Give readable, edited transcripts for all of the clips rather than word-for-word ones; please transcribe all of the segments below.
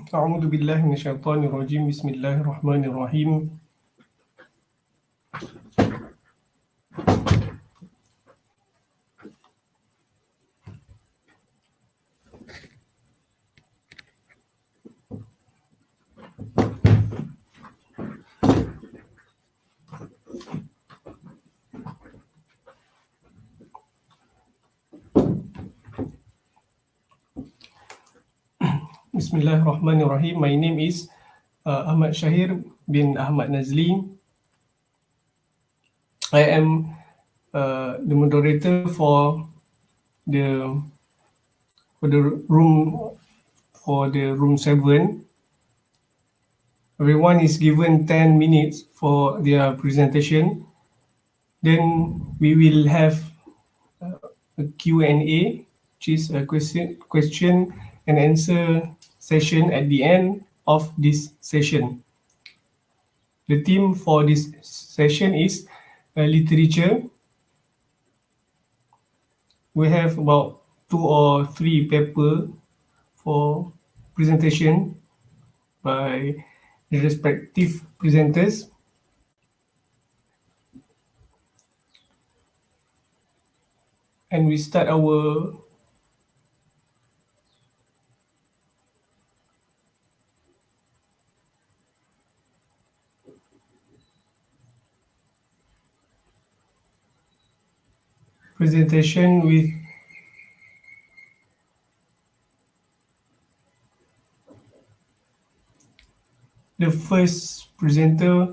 أعوذ بالله من الشيطان الرجيم بسم الله الرحمن الرحيم Bismillahirrahmanirrahim. My name is Ahmad Syahir bin Ahmad Nzly. I am the moderator for the room 7. Everyone is given 10 minutes for their presentation. Then we will have a Q&A, which is a question and answer session at the end of this session. The theme for this session is literature. We have about 2 or 3 papers for presentation by the respective presenters. And we start our presentation with the first presenter,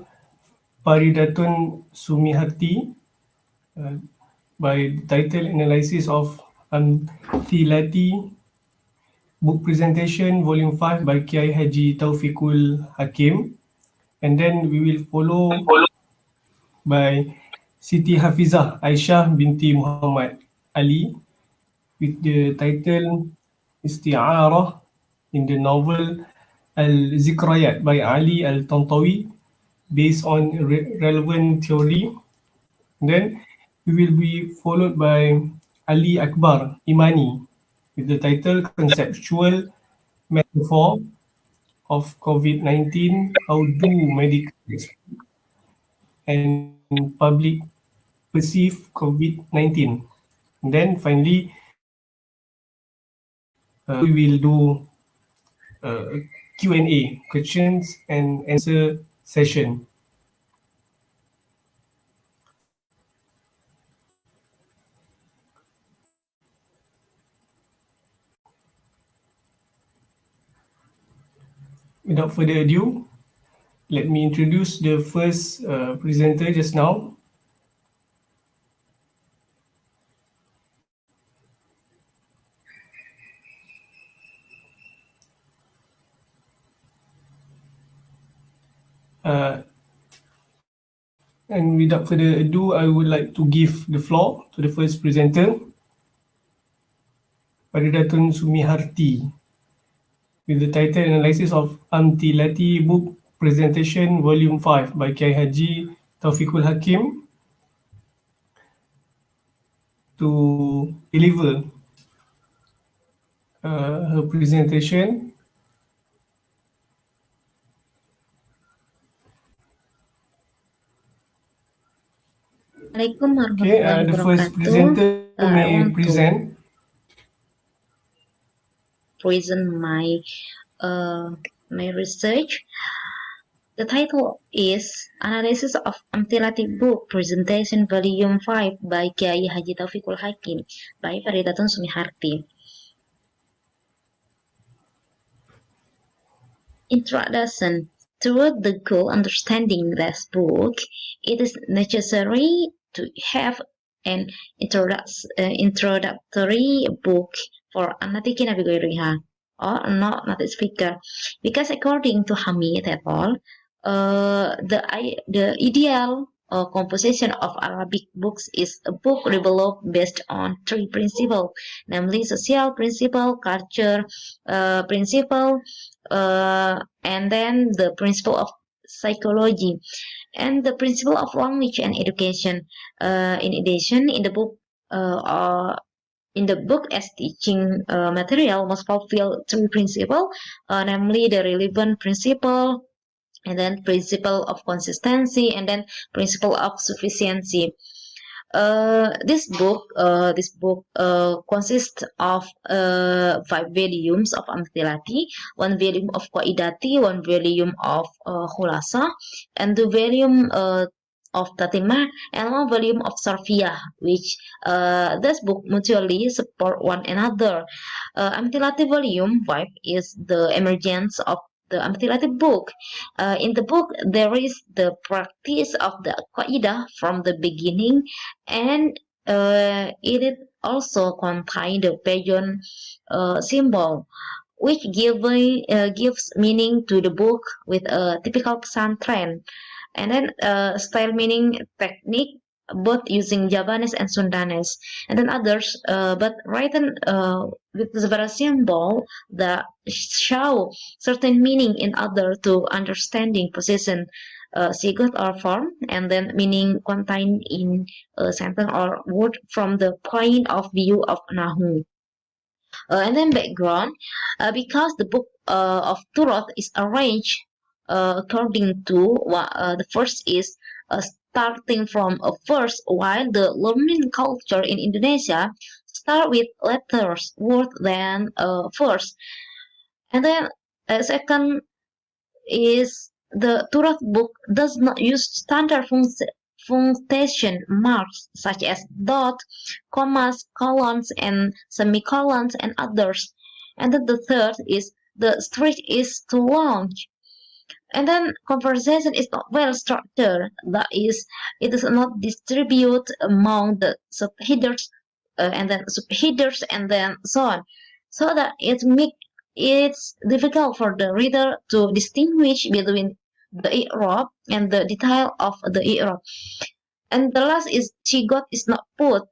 Paridatun Sumiharti, by title analysis of Antilati, book presentation volume 5 by Kiai Haji Taufiqul Hakim. And then we will follow by Siti Hafizah Aisyah binti Muhammad Ali with the title Isti'arah in the novel Al-Zikrayat by Ali Al-Tantawi based on relevant theory. Then we will be followed by Ali Akbar Imani with the title Conceptual Metaphor of COVID-19, How Do Medical Experts and Public Perceive COVID-19. And then finally, we will do a Q&A, questions and answer session. Without further ado, let me introduce the first presenter just now. And without further ado, I would like to give the floor to the first presenter, Paridatun Sumiharti, with the title Analysis of Amtilati Book Presentation Volume 5 by Kiai Haji Taufiqul Hakim, to deliver her presentation. Okay, the first presenter may present. Present my my research. The title is Analysis of Amtilati Book Presentation Volume 5 by Kiai Haji Taufiqul Hakim by Paridatun Sumiharti. Introduction. Toward the goal understanding this book, it is necessary to have an introductory book for Anatiki Nabigoriha or not native speaker, because according to Hamid et al., the ideal composition of Arabic books is a book developed based on 3 principles, namely social principle, culture principle, and then the principle of psychology and the principle of language and education. In addition, in the book in the book as teaching material must fulfill three principles, namely the relevant principle, and then principle of consistency, and then principle of sufficiency. This book consists of 5 volumes of Amthilati, 1 volume of Qaidati, 1 volume of Khulasa, and 2 volume of Tatimah, and 1 volume of Sarfiyah, which this book mutually support one another. Amthilati volume 5 is the emergence of the Amthilati book. In the book, there is the practice of the Qaidah from the beginning, and it also contains the pagan symbol, which gives meaning to the book with a typical pesantren. And then style meaning technique, both using Javanese and Sundanese, and then others, but written with several symbol that show certain meaning in other to understanding position, sigot or form, and then meaning contained in a sentence or word from the point of view of Nahu. And then background, because the book of Turot is arranged according to the first is starting from a verse, while the learning culture in Indonesia start with letters, word than a verse. And then second is the Turot book does not use standard punctuation marks such as dot, commas, colons, and semicolons, and others. And then the third is the street is too long. And then conversation is not well structured. That is, it is not distributed among the subheaders and then subheaders and then so on, so that it's difficult for the reader to distinguish between the i'rab and the detail of the i'rab. And the last is Chigot is not put.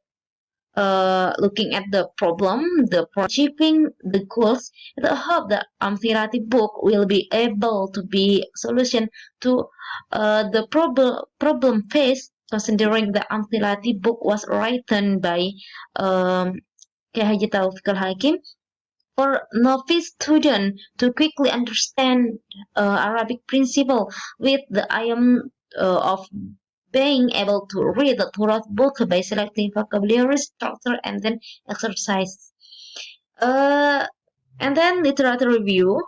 Looking at the problem, the achieving the goals, I hope that Amthilati book will be able to be solution to the problem faced, considering the Amthilati book was written by Haji Taufiq al-Hakim for novice student to quickly understand Arabic principle with the aim of being able to read the Torah book by selecting vocabulary, structure, and then exercise. And then literature review.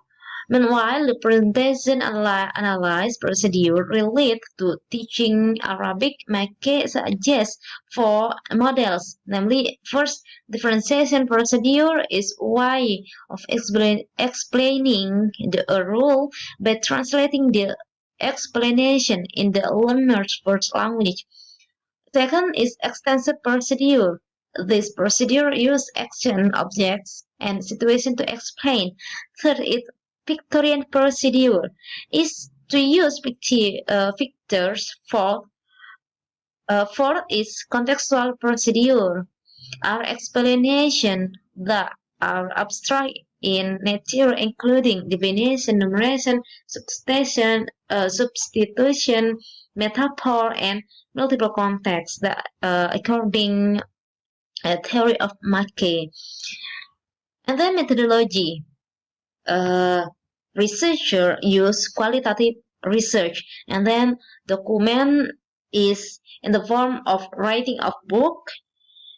Meanwhile, the presentation analyze procedure related to teaching Arabic make suggest 4 models. Namely, first, differentiation procedure is way of explaining the rule by translating the explanation in the learner's first language. Second is extensive procedure. This procedure uses action, objects, and situation to explain. Third is Victorian procedure, is to use pictures. Fourth is contextual procedure, are explanation that are abstract in nature, including definition, numeration, substitution, metaphor, and multiple contexts that according theory of Mackay. And then methodology. Researcher use qualitative research, and then document is in the form of writing of book.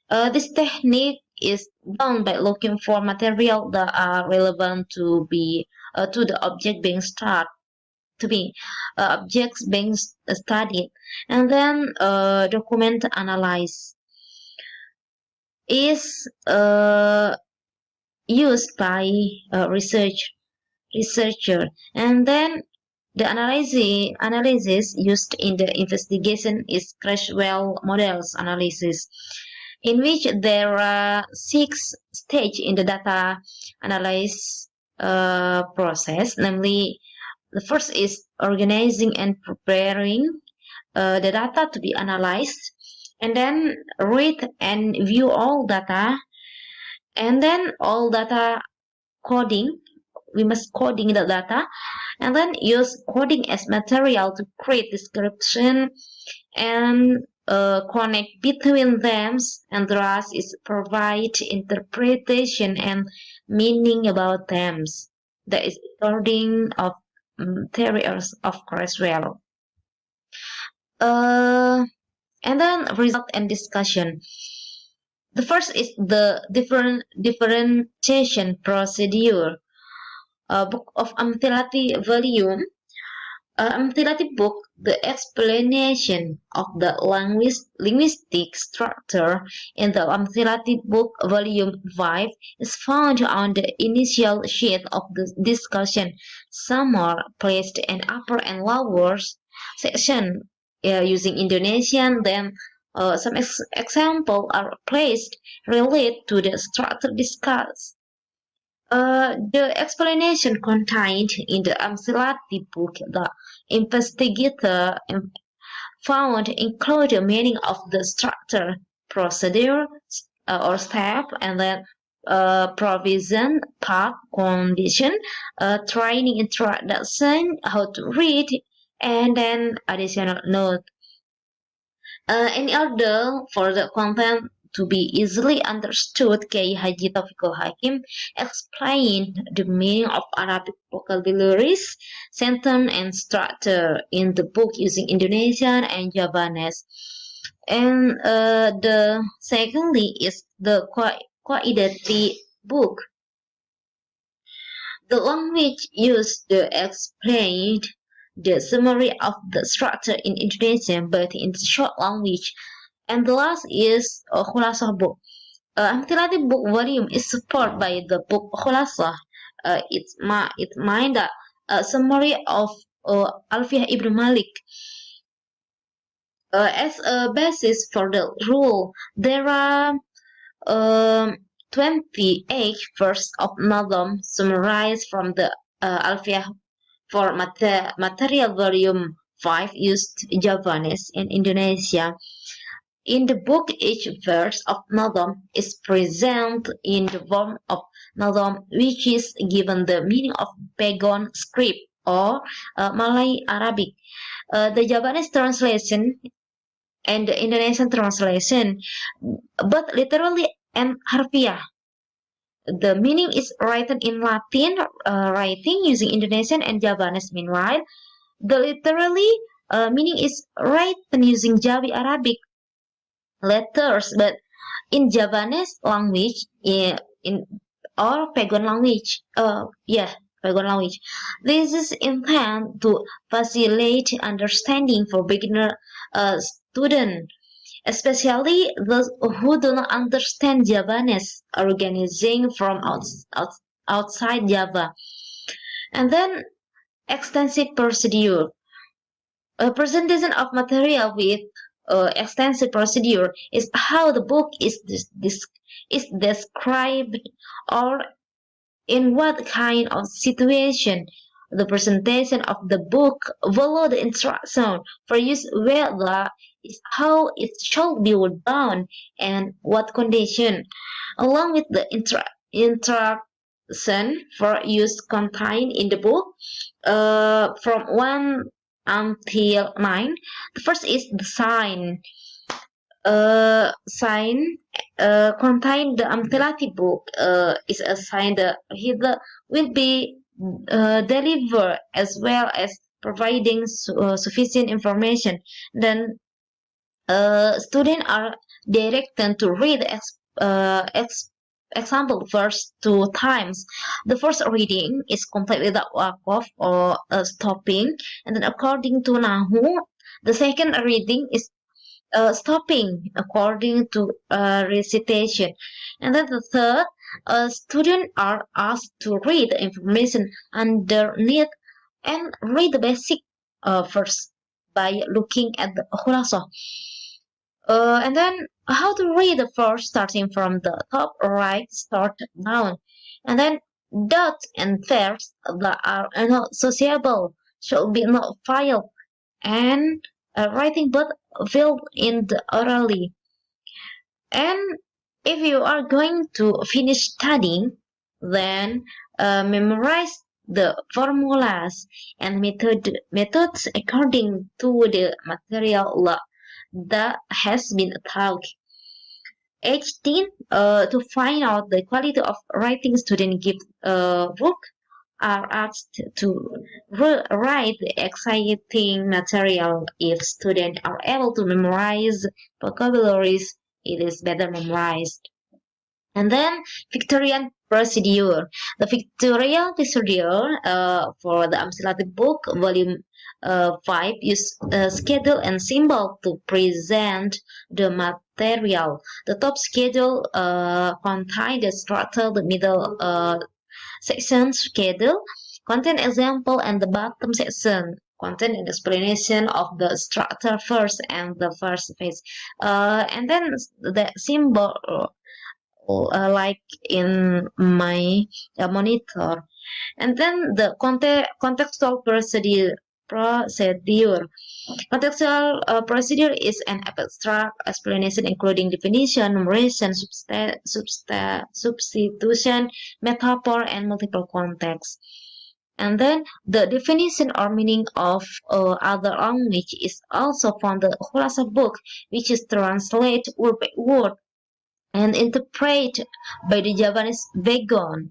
This technique is done by looking for material that are relevant to the object being objects being studied, and then document analyze is used by researcher, and then the analysis used in the investigation is Creswell models analysis, in which there are 6 stages in the data analysis process. Namely, the first is organizing and preparing the data to be analyzed, and then read and view all data, and then all data coding. We must coding the data, and then use coding as material to create description, and connect between them, and thus is provide interpretation and meaning about them. That is according of theory of Creswell. And then result and discussion. The first is the differentiation procedure. Book of Amthilati volume. Amthilati book, the explanation of the linguistic structure in the Amthilati book volume 5 is found on the initial sheet of the discussion. Some are placed in upper and lower section using Indonesian, then some examples are placed related to the structure discussed. The explanation contained in the Amthilati book, the investigator found include the meaning of the structure, procedure, or step, and then provision, path, condition, training, introduction, how to read, and then additional note. In order for the content to be easily understood, Kiai Haji Taufiqul Hakim explained the meaning of Arabic vocabularies, sentence, and structure in the book using Indonesian and Javanese. And the secondly is the Qaidati book. The language used to explain the summary of the structure in Indonesian, but in short language. And the last is Khulasah book. Amthilati book volume is supported by the book Khulasah. It means that summary of Alfiah Ibn Malik. As a basis for the rule, there are 28 verses of Nazm summarized from the Alfiah for material volume 5 used Javanese in Indonesia. In the book, each verse of Nazm is presented in the form of Nazm, which is given the meaning of Pegon script or Malay Arabic. The Javanese translation and the Indonesian translation, but literally and harfiah. The meaning is written in Latin writing using Indonesian and Javanese. Meanwhile, the literally meaning is written using Jawi Arabic letters, but in Javanese language, in or Pagan language. Pagan language. This is intended to facilitate understanding for beginner students, especially those who do not understand Javanese organizing from outside Java. And then extensive procedure. A presentation of material with extensive procedure is how the book is described or in what kind of situation the presentation of the book follow the instruction for use whether is how it should be done and what condition, along with the instruction for use contained in the book from 1 until 9. The first is the sign. Sign contained the Amthilati book is a sign that Hitler will be delivered as well as providing sufficient information. Then students are directed to read example first 2 times. The first reading is complete without waqaf or stopping, and then according to Nahu, the second reading is stopping according to recitation, and then the third, students are asked to read the information underneath and read the basic first by looking at the Khulasah. And then how to read the first, starting from the top right, start down, and then dots and verbs that are not sociable should be not filed, and writing but filled in the orally. And if you are going to finish studying, then memorize the formulas and methods according to the material that has been taught. 18. To find out the quality of writing student give book are asked to write exciting material. If students are able to memorize vocabularies, it is better memorized. And then Victorian procedure. The Victorian procedure for the Amsilati book, volume 5, use schedule and symbol to present the material. The top schedule contains the structure, the middle section schedule, content example, and the bottom section content and explanation of the structure first and the first page. And then the symbol like in my monitor. And then the contextual procedure. Contextual procedure is an abstract explanation including definition, numeration, substitution, metaphor, and multiple contexts. And then the definition or meaning of other language is also found in the Khulasa book, which is translate word by word and interpreted by the Javanese Vegon,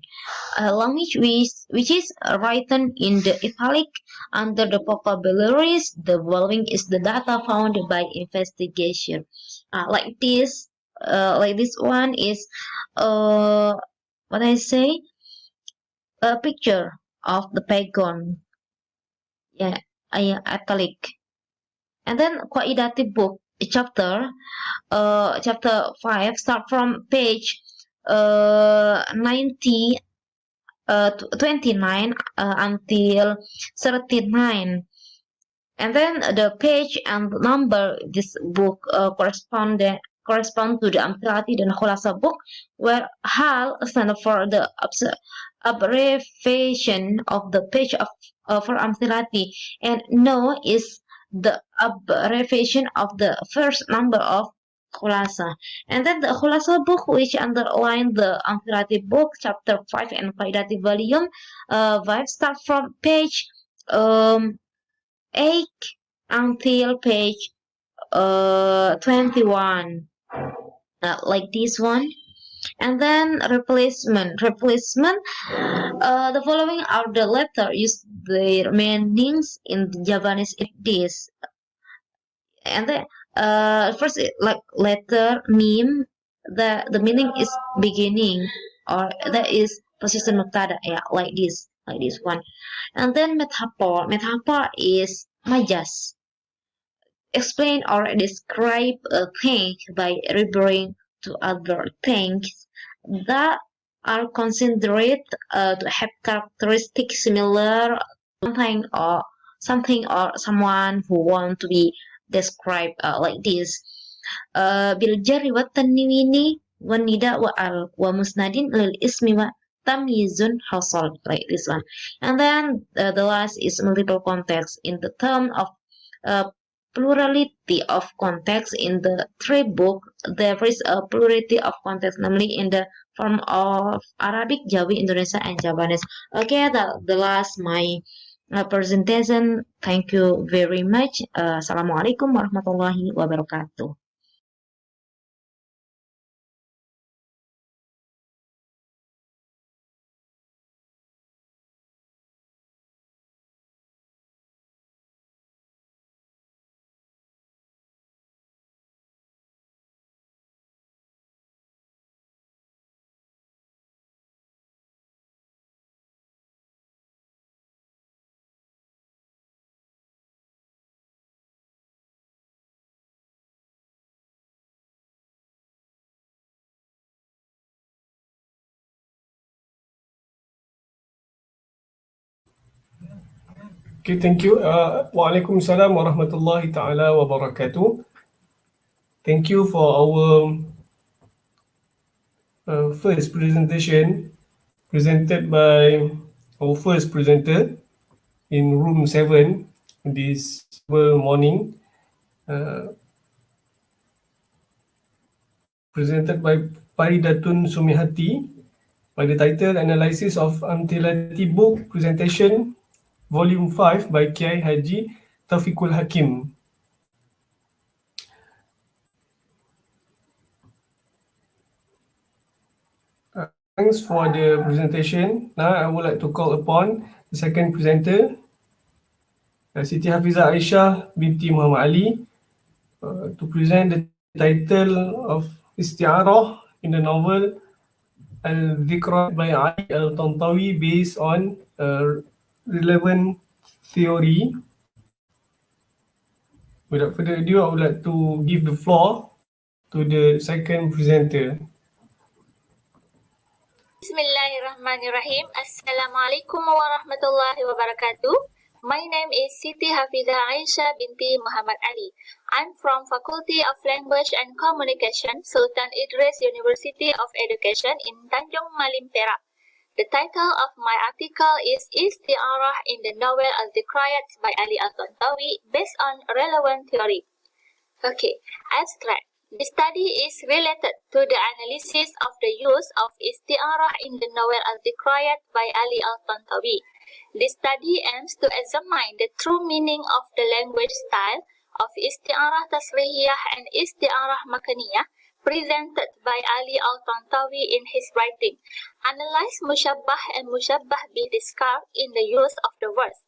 a language which is written in the italic under the vocabularies. The following is the data found by investigation. Like this one is what I say, a picture of the pagon. Yeah, italic. And then qualitative book chapter 5 start from page 29 until 39, and then the page and number this book correspond to the Amsilati dan Khulasa book, where HAL stand for the abbreviation of the page of for Amsilati, and No is the abbreviation of the first number of Khulasa. And then the Khulasa book, which underline the Amsilati book, chapter 5 and Faidati volume 5, start from page 8 until page 21, like this one. And then replacement. The following are the letter use their meanings in the Javanese in this. And then first like letter meme, the meaning is beginning, or that is position mubtada, yeah, like this one. And then metaphor is majas, explain or describe a thing by referring to other things that are considered to have characteristics similar to something or someone who want to be described like this. Bil jarri wa tanwini wa nida wa musnadin lil ismi wa tamyizun hasal, like this one. And then the last is multiple context. In the term of plurality of context in the three book, there is a plurality of context, namely in the form of Arabic, Jawi, Indonesia, and Javanese. Okay, the last my presentation. Thank you very much. Assalamualaikum warahmatullahi wabarakatuh. Okay, thank you. Waalaikumsalam warahmatullahi ta'ala wabarakatuh. Thank you for our first presentation presented by our first presenter in room 7 this morning, presented by Paridatun Sumihati by the title Analysis of Amthilati Book Presentation Volume 5 by Kiai Haji Taufiqul Hakim. Thanks for the presentation. Now I would like to call upon the second presenter, Siti Hafizah Aisyah binti Muhammad Ali, to present the title of Isti'arah in the novel Al-Dhikra by Ali Al-Tantawi based on relevant theory. Without further ado, I would like to give the floor to the second presenter. Bismillahirrahmanirrahim. Assalamualaikum warahmatullahi wabarakatuh. My name is Siti Hafizah Aisyah binti Muhammad Ali. I'm from Faculty of Language and Communication, Sultan Idris University of Education in Tanjung Malim, Perak. The title of my article is Isti'arah in the novel Al-Dhikrayat by Ali Al-Tantawi based on relevant theory. Okay, abstract. The study is related to the analysis of the use of isti'arah in the novel Al-Dhikrayat by Ali Al-Tantawi. The study aims to examine the true meaning of the language style of isti'arah tasrihiyah and isti'arah makaniyah presented by Ali Al-Tantawi in his writing. Analyze mushabbah and mushabbah bih discard in the use of the words.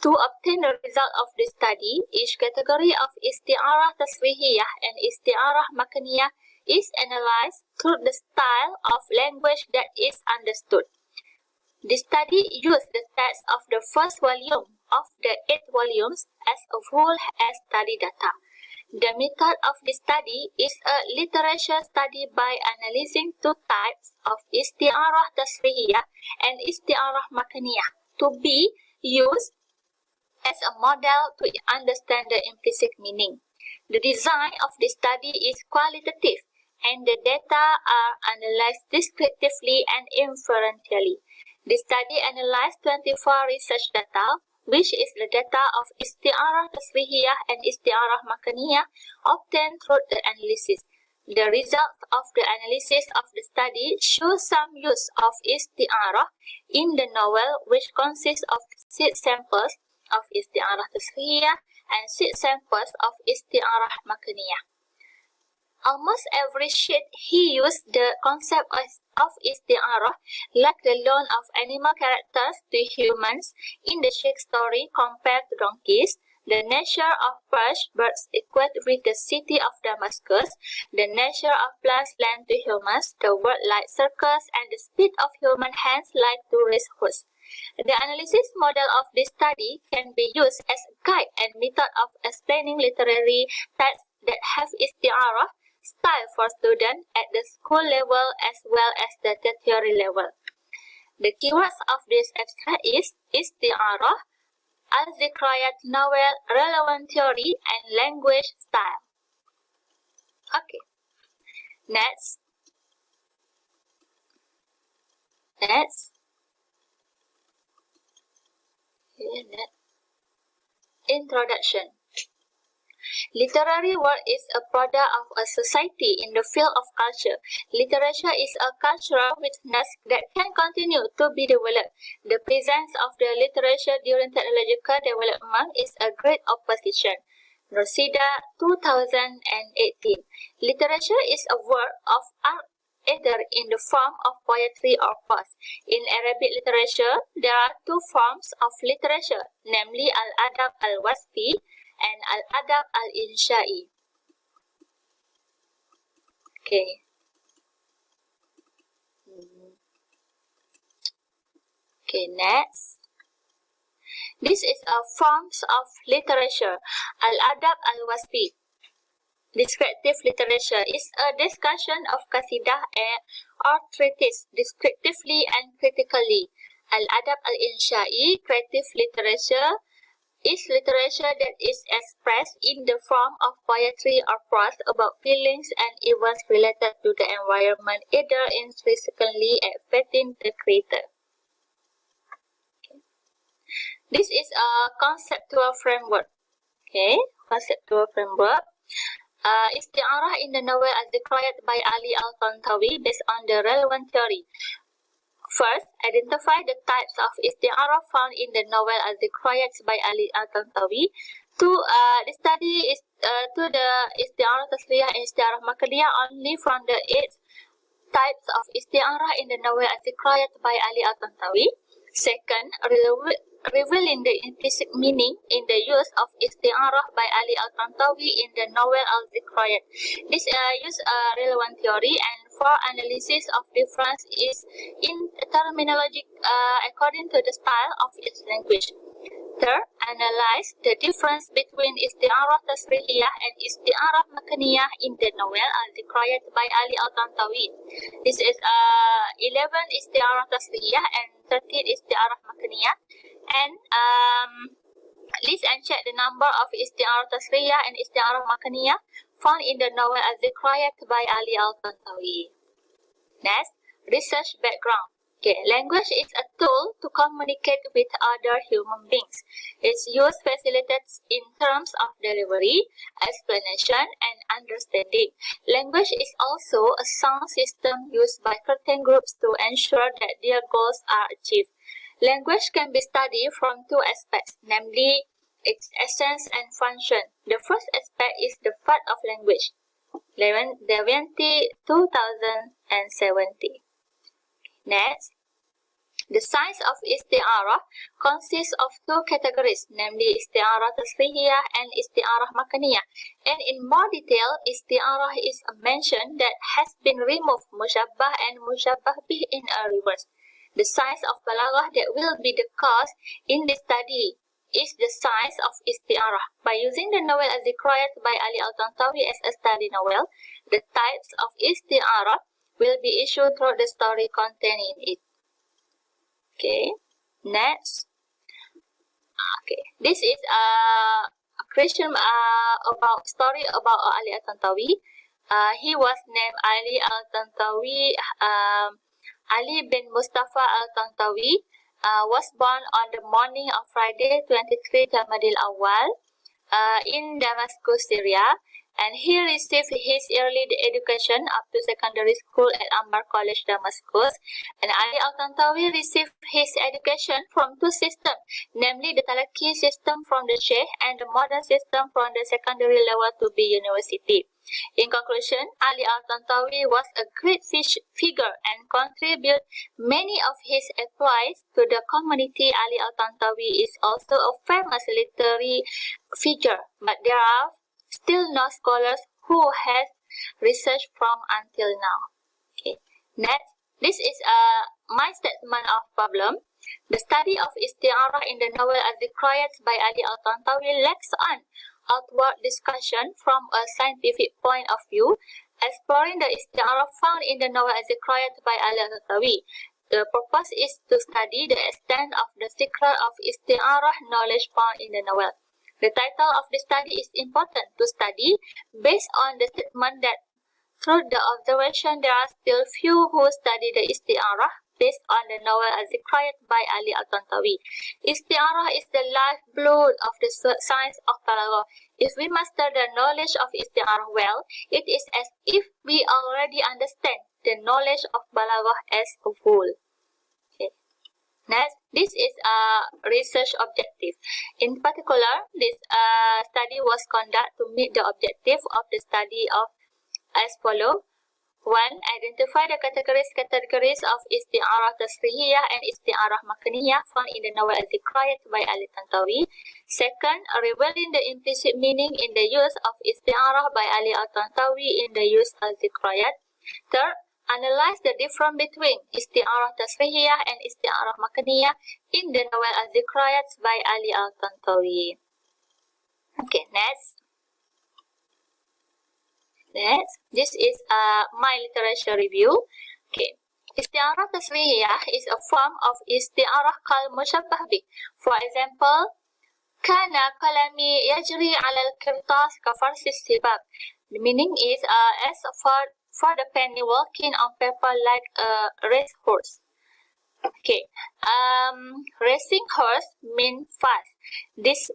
To obtain the result of the study, each category of isti'arah tasrihiyah and isti'arah makaniyah is analyzed through the style of language that is understood. The study used the text of the first volume of the 8 volumes as a whole as study data. The method of the study is a literature study by analyzing 2 types of isti'arah tasrihiyah and isti'arah makaniyah to be used as a model to understand the implicit meaning. The design of the study is qualitative and the data are analyzed descriptively and inferentially. The study analyzed 24 research data, which is the data of isti'arah tasrihiyah and isti'arah makaniyah obtained through the analysis. The result of the analysis of the study shows some use of isti'arah in the novel, which consists of 6 samples of isti'arah tasrihiyah and 6 samples of isti'arah makaniyah. Almost every sheet he used the concept of isti'arah, like the loan of animal characters to humans in the sheikh story compared to donkeys, the nature of perch birds equate with the city of Damascus, the nature of plants lent to humans, the word like circus, and the speed of human hands like to race horse. The analysis model of this study can be used as a guide and method of explaining literary texts that have isti'arah style for students at the school level as well as the tertiary level. The keywords of this abstract is isti'arah, Al-Dhikrayat novel, relevant theory, and language style. Okay. Next. Introduction. Literary work is a product of a society in the field of culture. Literature is a cultural witness that can continue to be developed. The presence of the literature during technological development is a great opposition. Rosida, 2018. Literature is a work of art either in the form of poetry or prose. In Arabic literature, there are 2 forms of literature, namely Al-Adab Al-Wasfi and Al-Adab Al-Insha'i. Okay. Okay, next. This is a forms of literature. Al-Adab Al-Wasfi. Descriptive literature is a discussion of qasidah or treatise descriptively and critically. Al-Adab Al-Insha'i, creative literature, is literature that is expressed in the form of poetry or prose about feelings and events related to the environment, either intrinsically affecting the creator. Okay. This is a conceptual framework. Okay, conceptual framework. Isti'arah in the novel Al-Dhikrayat by Ali Al-Tantawi based on the relevant theory. First, identify the types of isti'arah found in the novel Al-Dhikrayat by Ali Al-Tantawi. The study is to the isti'arah tasrihiyah and isti'arah makaniyah only from the 8 types of isti'arah in the novel Al-Dhikrayat by Ali Al-Tantawi. Second, revealing the implicit meaning in the use of isti'arah by Ali Al-Tantawi in the novel Al-Dhikrayat. This use relevant theory and for analysis of difference is in terminology according to the style of its language. Third, analyze the difference between isti'arah tasrihiyah and isti'arah makaniyah in the novel Al-Dhikrayat by Ali Al-Tantawi. This is 11 isti'arah tasrihiyah and 13 isti'arah makaniyah. And list and check the number of isti'arah tasrihiyah and isti'arah makaniyah found in the novel Al-Dhikrayat by Ali Al-Tantawi. Next, research background. Okay, language is a tool to communicate with other human beings. Its use facilitates in terms of delivery, explanation, and understanding. Language is also a sound system used by certain groups to ensure that their goals are achieved. Language can be studied from two aspects, namely its essence and function. The first aspect is the part of language. 2070. Next, the science of isti'arah consists of two categories, namely isti'arah tasrihiyah and isti'arah makaniyah. And in more detail, isti'arah is a mention that has been removed mushabbah and mushabbah bih in a reverse. The science of balaghah that will be the cause in this study is the science of isti'arah. By using the novel Al-Dhikrayat by Ali Al-Tantawi as a study novel, the types of isti'arah will be issued through the story contained in it. Okay, next. Okay, this is a question about story about Ali Al-Tantawi. He was named Ali Al-Tantawi. Ali bin Mustafa Al-Tantawi was born on the morning of Friday, 23 Jamadil Awal, in Damascus, Syria. And he received his early education up to secondary school at Ammar College, Damascus. And Ali Al-Tantawi received his education from two systems, namely the Talaqi system from the Sheikh and the modern system from the secondary level to be university. In conclusion, Ali Al-Tantawi was a great figure and contributed many of his advice to the community. Ali Al-Tantawi is also a famous literary figure, but there are still no scholars who have researched from until now. Okay. Next, this is my statement of problem. The study of isti'arah in the novel Al-Dhikrayat by Ali Al-Tantawi lacks an outward discussion from a scientific point of view, exploring the isti'arah found in the novel Al-Dhikrayat by Ali Al-Tantawi. The purpose is to study the extent of the secret of isti'arah knowledge found in the novel. The title of the study is important to study based on the statement that through the observation there are still few who study the isti'arah based on the novel Al-Dhikrayat by Ali Al-Tantawi. Isti'arah is the lifeblood of the science of balaghah. If we master the knowledge of isti'arah well, it is as if we already understand the knowledge of balaghah as a whole. Next, this is a research objective. In particular, this study was conducted to meet the objective of the study of as follows. 1. Identify the categories of isti'arah tasrihiyah and isti'arah makaniyah found in the novel Al-Dhikrayat by Ali Tantawi. Second, revealing the implicit meaning in the use of isti'arah by Ali Al-Tantawi in the use of Al-Dhikrayat. Third, analyze the difference between isti'arah tasrihiyah and isti'arah makaniyah in the novel Al-Dhikrayat by Ali Al-Tantawi. Okay, next. This is my literature review. Okay, isti'arah tasrihiyah is a form of isti'arah called mushabbah bih. For example, kana kalami yajri ala al-kirtas ka farsis sibab. The meaning is as for the penny walking on paper like a racehorse. Okay, racing horse means fast. This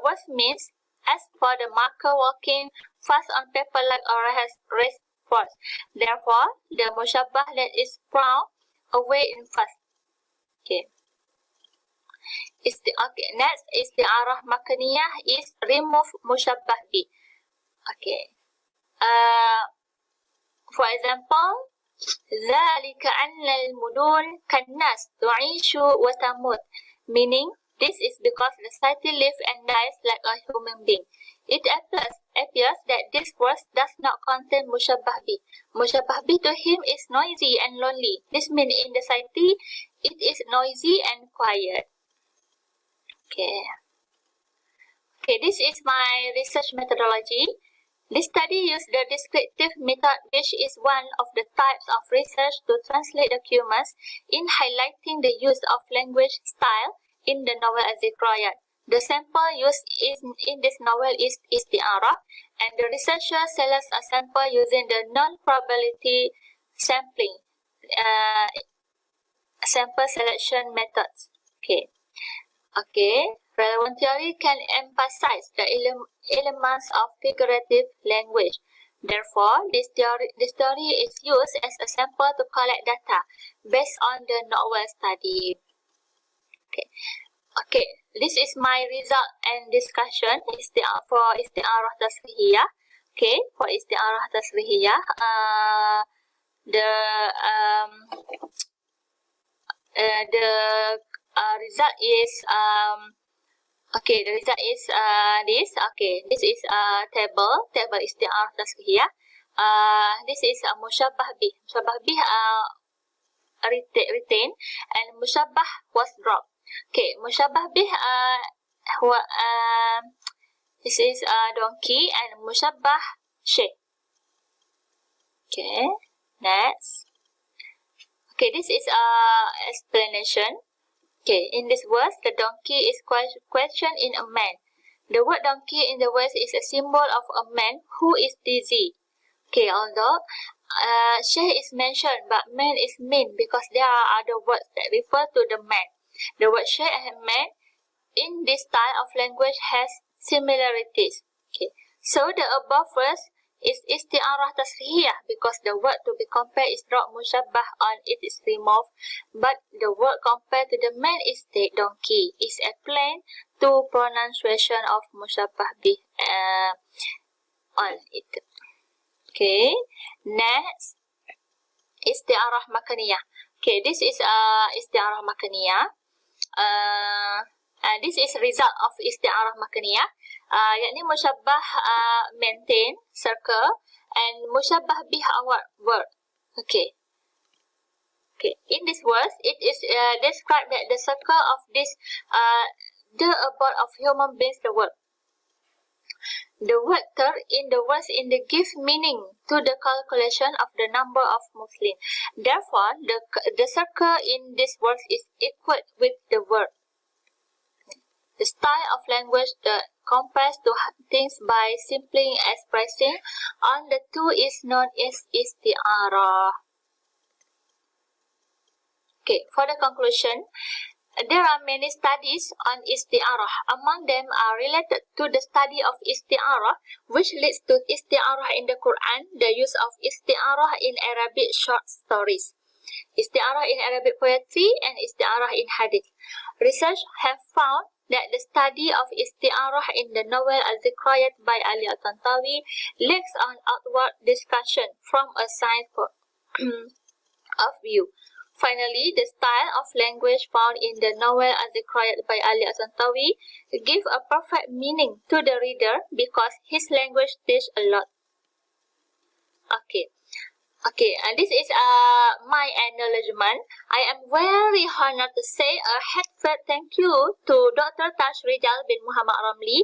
word means as for the marker walking fast on paper like a racehorse. Therefore, the mushabbah that is brown away in fast. Okay. Next, isti'arah makaniyah is remove mushabbah bih. Okay. For example, ذلك أن المدن كالناس تعيش وتموت, meaning this is because the society lives and dies like a human being. It appears that this verse does not contain mushabbah bih. Mushabbah bih to him is noisy and lonely. This means in the society it is noisy and quiet. Okay, this is my research methodology. This study used the descriptive method, which is one of the types of research to translate documents in highlighting the use of language style in the novel Az-Zikrayat. The sample used in this novel is isti'arah, and the researcher selects a sample using the non-probability sampling sample selection methods. Okay. Relevant theory can emphasize the elements of figurative language. Therefore, this theory is used as a sample to collect data based on the novel study. Okay. This is my result and discussion for isti'arah tasrihiyah. Okay, for isti'arah tasrihiyah, the result is the result is this. Okay, this is a table isti'arah tasrihiyah. This is a mushabbah bih. Mushabbah bih retained and mushabbah was dropped. Okay, mushabbah bih this is a donkey and mushabbah sheikh. Okay, next. Okay, this is a explanation. Okay, in this verse, the donkey is questioned in a man. The word donkey in the verse is a symbol of a man who is dizzy. Okay, although sheikh is mentioned, but man is mean because there are other words that refer to the man. The word sheikh and man in this style of language has similarities. Okay, so the above verse is isti'arah tasrihiyah because the word to be compared is dropped, mushabbah on it is removed, but the word compared to the man is the donkey is applied to pronunciation of mushabbah bih on it. Okay, next isti'arah makaniyah. Okay, this is isti'arah makaniyah. This is result of isti'arah makaniyah. Yakni musyabbah maintain, circle, and musyabbah bih word. Okay. In this verse, it is described that the circle of this the abode of human beings, the word. The word third in the verse gives meaning to the calculation of the number of Muslims. Therefore, the circle in this verse is equal with the word. The style of language that compares to things by simply expressing on the two is known as isti'arah. Okay, for the conclusion, there are many studies on isti'arah. Among them are related to the study of isti'arah, which leads to isti'arah in the Quran, the use of isti'arah in Arabic short stories, isti'arah in Arabic poetry, and isti'arah in hadith. Research have found that the study of isti'arah in the novel Az-Zikrayat by Ali Al-Tantawi lacks on outward discussion from a science of view. Finally, the style of language found in the novel Az-Zikrayat by Ali Al-Tantawi gives a perfect meaning to the reader because his language teaches a lot. Okay, and this is my acknowledgement. I am very honored to say a heartfelt thank you to Dr. Taj Rizal bin Muhammad Ramli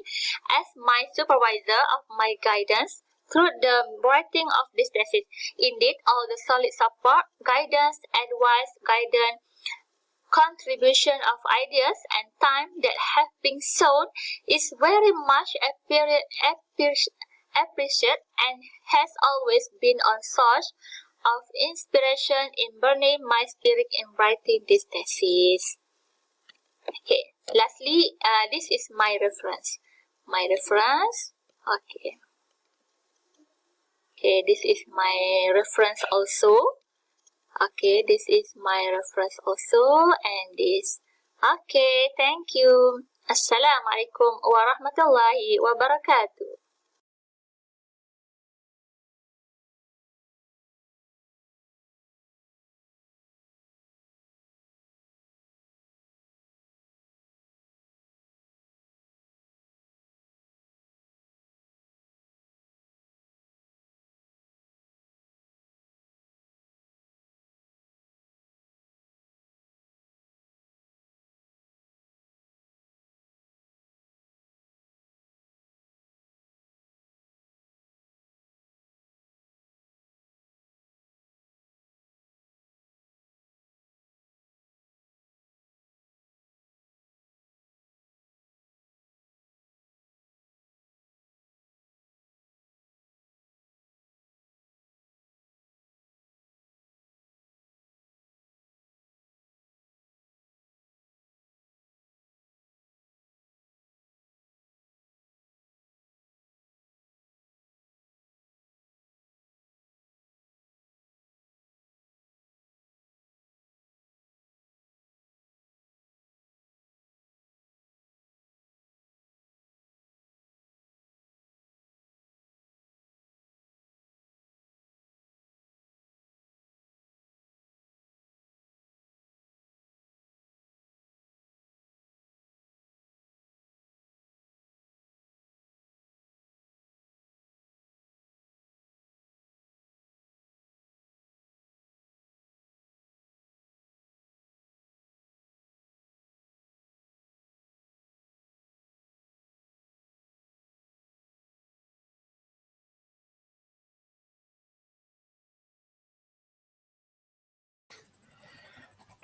as my supervisor of my guidance through the writing of this thesis. Indeed, all the solid support, guidance, advice, contribution of ideas and time that have been shown is very much appreciated and has always been a source of inspiration in burning my spirit in writing this thesis. Okay, lastly, this is my reference. Okay, this is my reference also. Okay, this is my reference also, and this. Okay, thank you. Assalamualaikum warahmatullahi wabarakatuh.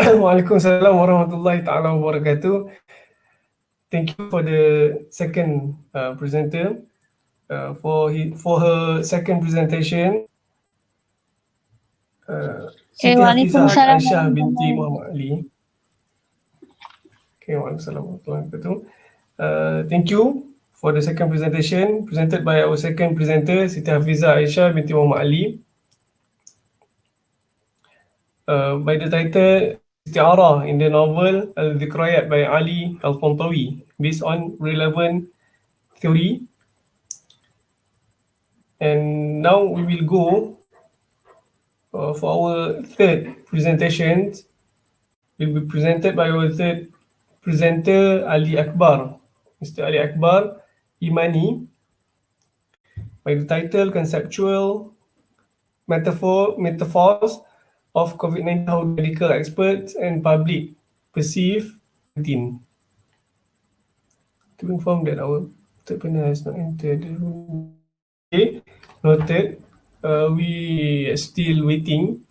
Waalaikumsalam warahmatullahi ta'ala wabarakatuh. Thank you for the second presenter. For her second presentation, Siti Hafizah Waalaikumsalam Aisyah binti warahmatullahi Muhammad Ali. Okay, Waalaikumsalam warahmatullahi wabarakatuh. Thank you for the second presentation presented by our second presenter, Siti Hafizah Aisyah binti Muhammad Ali. By the title Isti'arah in the novel Al-Dhikrayat by Ali Al-Qantawi, based on relevant theory. And now we will go for our third presentation. Will be presented by our third presenter, Ali Akbar, Mr. Ali Akbar Imani, by the title Conceptual Metaphors of COVID-19, how medical experts and public perceive COVID-19. To inform that our third panel has not entered the room. Okay, noted. We are still waiting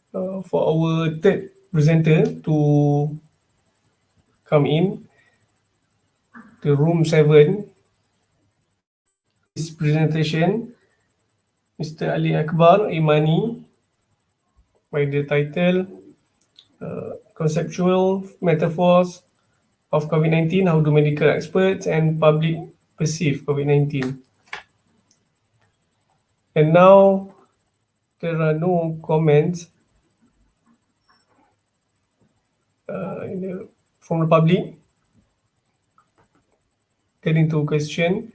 for our third presenter to come in to room 7. This presentation, Mr. Ali Akbar Imani, by the title Conceptual Metaphors of COVID-19, how do medical experts and public perceive COVID-19. And now there are no comments from the public getting to question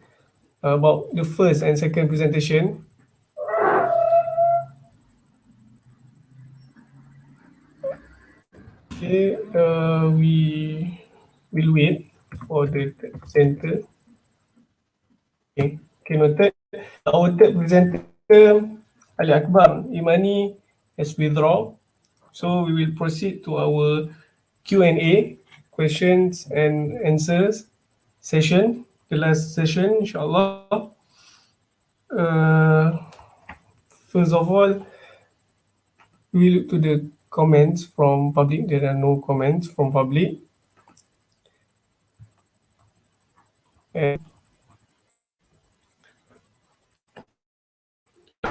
about the first and second presentation. Okay, we will wait for the presenter. Okay, noted. Our third presenter, Ali Akbar Imani, has withdrawn. So we will proceed to our Q&A, questions and answers session, the last session, inshallah. First of all, we look to the comments from public. There are no comments from public. And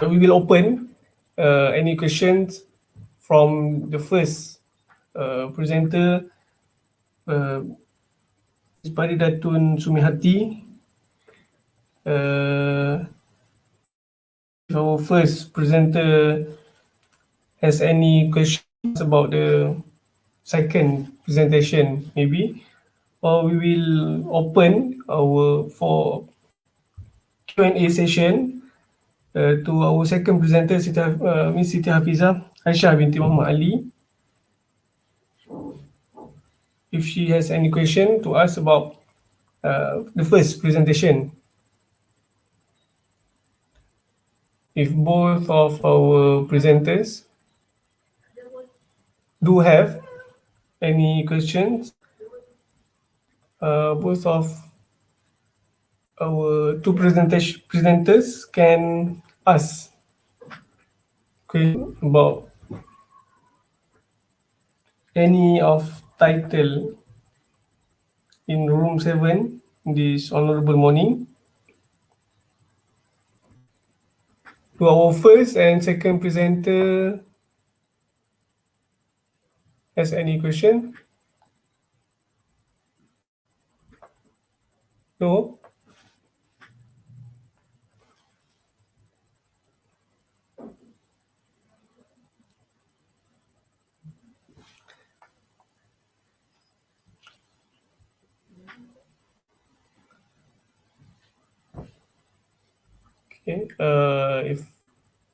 we will open any questions from the first presenter, Paridatun Sumihati. Our first presenter has any questions about the second presentation, maybe, or we will open our for Q&A session to our second presenter, Miss Siti Hafizah Aisyah binti Muhammad Ali. If she has any question to ask about the first presentation. If both of our presenters do have any questions, both of our two presenters can ask question about any of title in room 7 this honorable morning. To our first and second presenter, has any question? No? Okay, if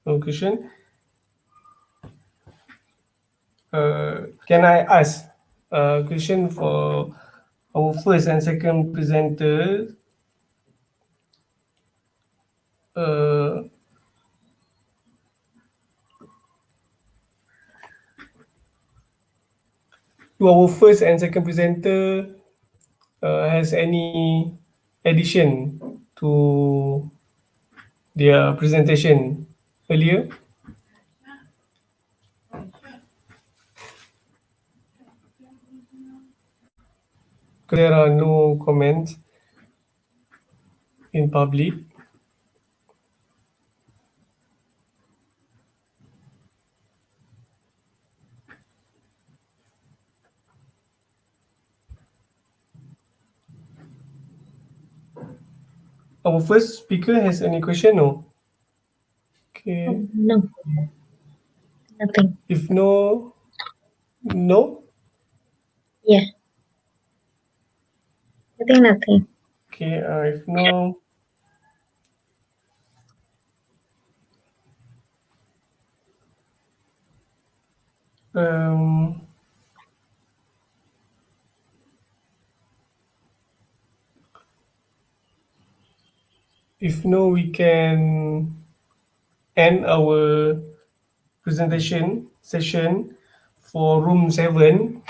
no question, can I ask a question for our first and second presenters? To our first and second presenter, has any addition to their presentation earlier? there are no comments in public. Our first speaker has any question? No. Okay. No, nothing. If no, no. Yeah, I think nothing. Okay. If no, um, if no, we can end our presentation session for room 7.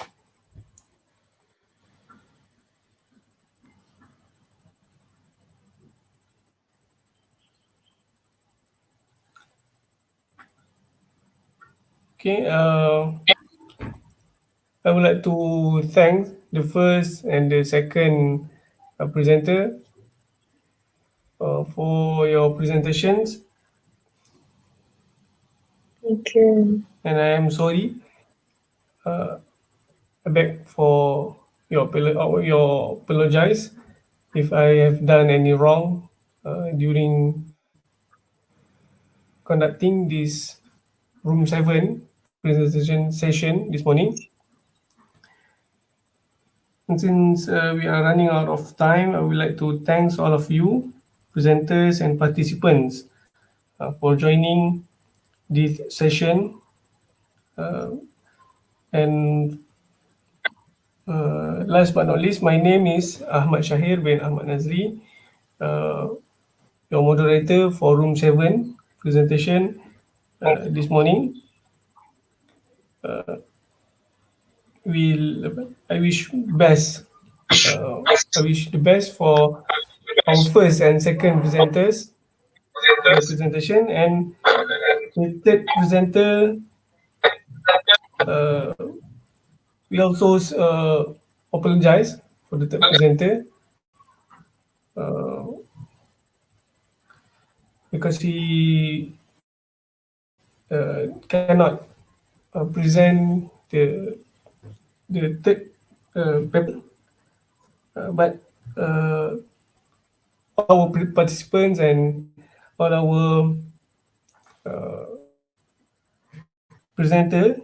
Okay. I would like to thank the first and the second presenter for your presentations, Thank you. and I am sorry. I beg for your apologize if I have done any wrong during conducting this room 7 presentation session this morning. And since we are running out of time, I would like to thank all of you, presenters and participants, for joining this session. And last but not least, my name is Ahmad Syahir bin Ahmad Nzly, your moderator for room 7 presentation this morning. I wish best. I wish the best for our first and second presenters, their presentation, and the third presenter. We also apologize for the third presenter because he cannot present the third paper, but all our participants and all our presenter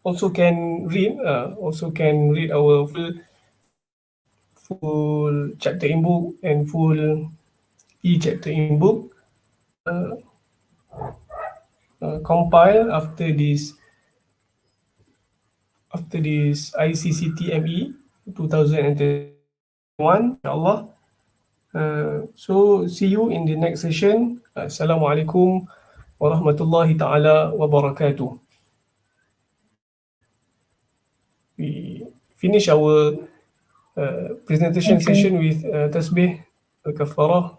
also can read our full chapter in book and full e-chapter in book compile after this ICCTME 2021, inshallah. So see you in the next session. Assalamualaikum warahmatullahi ta'ala wabarakatuh. We finish our presentation session with tasbih al-kafarah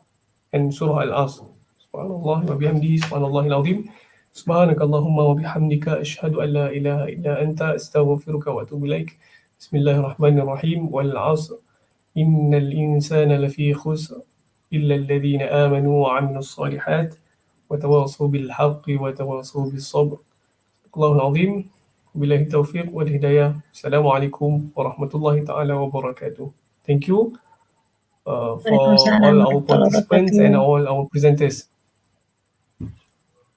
and surah al-asr. Subhanallah wa bihamdihi subhanallahil azim. سبحانك اللهم وبحمدك أشهد أن لا إله إلا أنت أستغفرك وأتوب إليك بسم الله الرحمن الرحيم والعصر إن الإنسان لفي خسر إلا الذين آمنوا وعملوا الصالحات وتواصوا بالحق وتواصوا بالصبر الله العظيم وبالله التوفيق والهداية السلام عليكم ورحمة الله تعالى وبركاته. Thank you for all our participants and all our presenters.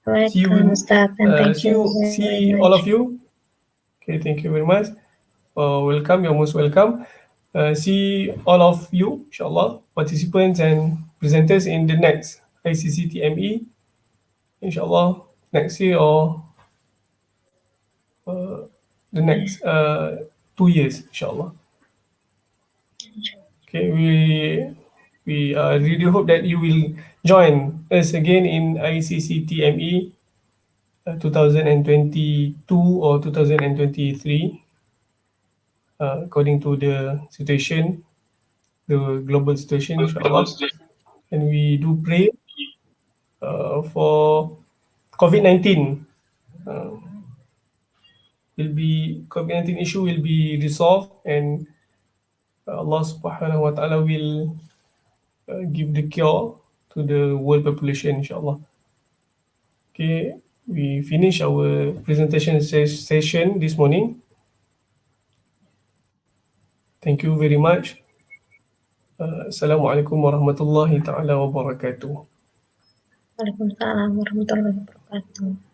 See you. See all of you. Okay, thank you very much. Welcome. You're most welcome. See all of you, inshallah, participants and presenters in the next ICCTME, inshallah, next year or the next 2 years, inshallah. Okay, we really hope that you will join us again in ICCTME 2022 or 2023, according to the situation, the global situation, inshallah. And we do pray for COVID-19. COVID-19 issue will be resolved and Allah Subhanahu wa Taala will give the cure to the world population, inshallah. Okay, we finish our presentation session this morning. Thank you very much. Assalamualaikum warahmatullahi taala wabarakatuh. Waalaikumsalam warahmatullahi wabarakatuh.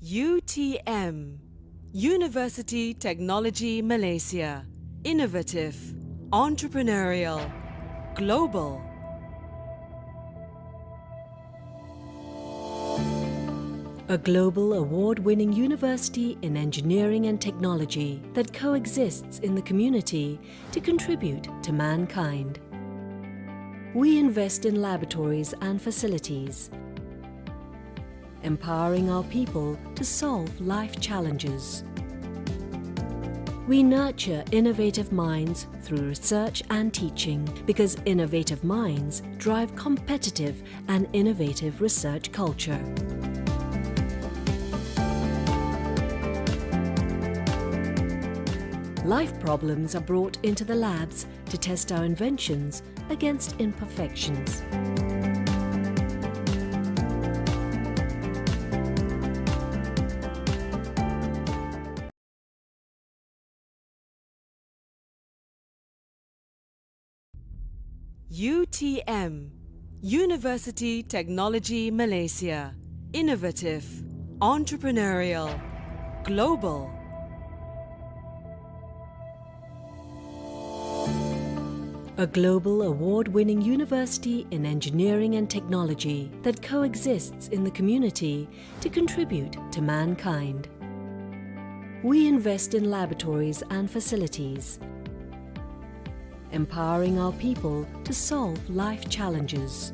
UTM, University Technology Malaysia. Innovative, entrepreneurial, global. A global award-winning university in engineering and technology that coexists in the community to contribute to mankind. We invest in laboratories and facilities, empowering our people to solve life challenges. We nurture innovative minds through research and teaching because innovative minds drive competitive and innovative research culture. Life problems are brought into the labs to test our inventions against imperfections. UTM, University Technology Malaysia. Innovative, entrepreneurial, global. A global award-winning university in engineering and technology that coexists in the community to contribute to mankind. We invest in laboratories and facilities, empowering our people to solve life challenges.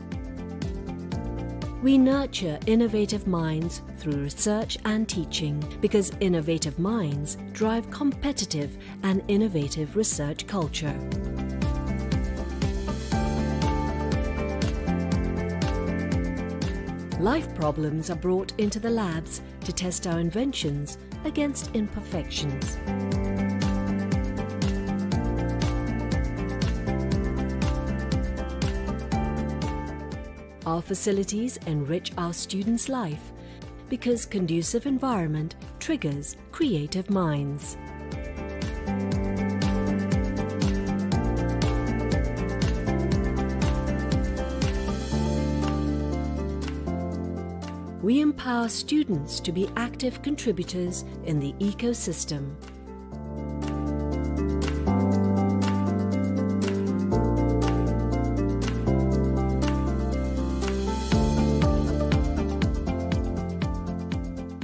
We nurture innovative minds through research and teaching because innovative minds drive competitive and innovative research culture. Life problems are brought into the labs to test our inventions against imperfections. Our facilities enrich our students' life because conducive environment triggers creative minds. We empower students to be active contributors in the ecosystem.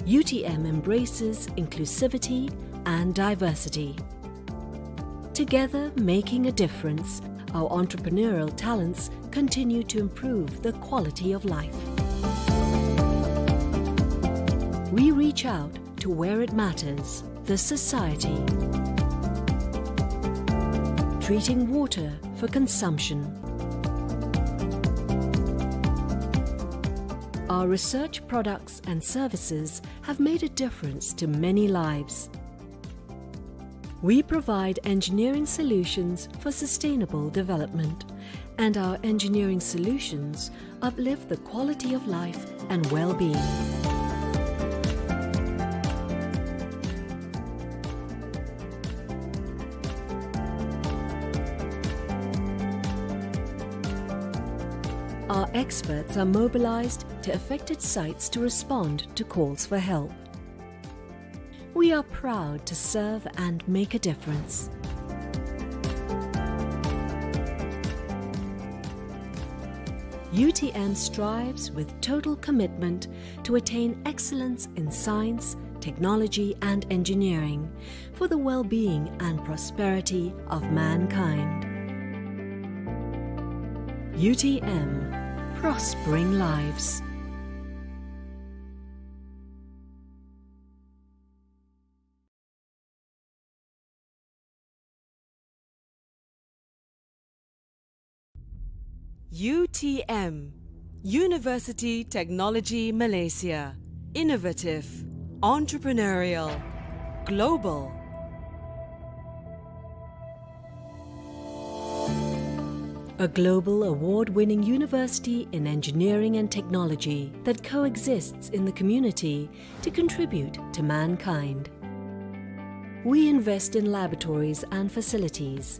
UTM embraces inclusivity and diversity. Together making a difference, our entrepreneurial talents continue to improve the quality of life. We reach out to where it matters, the society. Treating water for consumption. Our research products and services have made a difference to many lives. We provide engineering solutions for sustainable development, and our engineering solutions uplift the quality of life and well-being. Our experts are mobilized to affected sites to respond to calls for help. We are proud to serve and make a difference. UTM strives with total commitment to attain excellence in science, technology and engineering for the well-being and prosperity of mankind. UTM, prospering lives. UTM, University Technology Malaysia. Innovative, entrepreneurial, global. A global award-winning university in engineering and technology that coexists in the community to contribute to mankind. We invest in laboratories and facilities,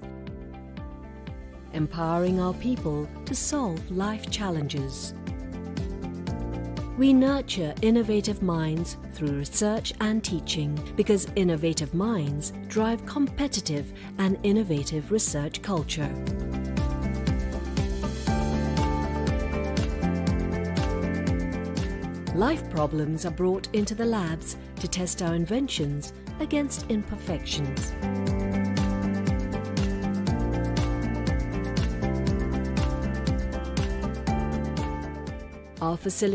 empowering our people to solve life challenges. We nurture innovative minds through research and teaching because innovative minds drive competitive and innovative research culture. Life problems are brought into the labs to test our inventions against imperfections. Our facility